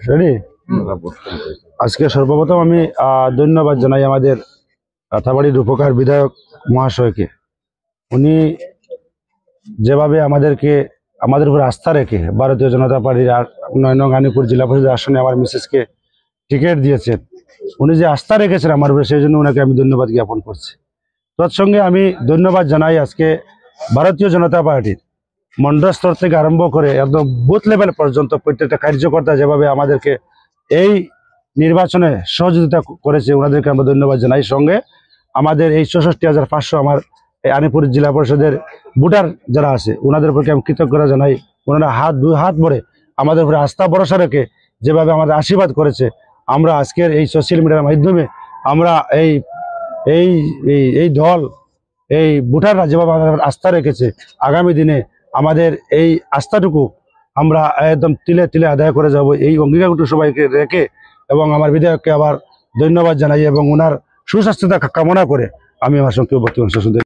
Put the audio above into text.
Ready. আজকে সর্বপ্রথম আমি ধন্যবাদ জানাই আমাদের রাতাবাড়ির উপকার বিধায়ক মহাশয়কে। উনি যেভাবে আমাদের উপর আস্থা রেখে ভারতীয় জনতা পার্টির 9 নং আনিপুর জেলা পরিষদ আসনে আমার মিসেসকে টিকিট দিয়েছেন, উনি যে আস্থা রেখেছেন আমার উপরে, সেই জন্য ওনাকে আমি ধন্যবাদ জ্ঞাপন করছি। তৎসঙ্গে আমি ধন্যবাদ জানাই আজকে ভারতীয় জনতা পার্টির মন্ডল স্তর থেকে আরম্ভ করে একদম বুথ লেভেল পর্যন্ত প্রত্যেকটা কার্যকর্তা যেভাবে আমাদেরকে এই নির্বাচনে সহযোগিতা করেছে, ওনাদেরকে আমরা ধন্যবাদ জানাই। সঙ্গে আমাদের এই ৬৪,৫০০ আমার এই আনিপুর জেলা পরিষদের ভোটার যারা আছে, ওনাদের উপরকে আমি কৃতজ্ঞতা জানাই। ওনারা দুই হাত ভরে আমাদের উপরে আস্থা ভরসা রেখে যেভাবে আমাদের আশীর্বাদ করেছে, আমরা আজকের এই সোশ্যাল মিডিয়ার মাধ্যমে আমরা এই দল, এই ভোটাররা যেভাবে আমাদের আস্থা রেখেছে, আগামী দিনে আমাদের এই আস্থাটুকু আমরা একদম তিলে তিলে আদায় করে যাব, এই অঙ্গীকারটুকু সবাইকে রেখে। এবং আমার বিধায়ককে আবার ধন্যবাদ জানাই এবং ওনার সুস্বাস্থ্যতা কামনা করে আমি আমার সংক্ষিপ্ত বক্তব্য শেষ করছি।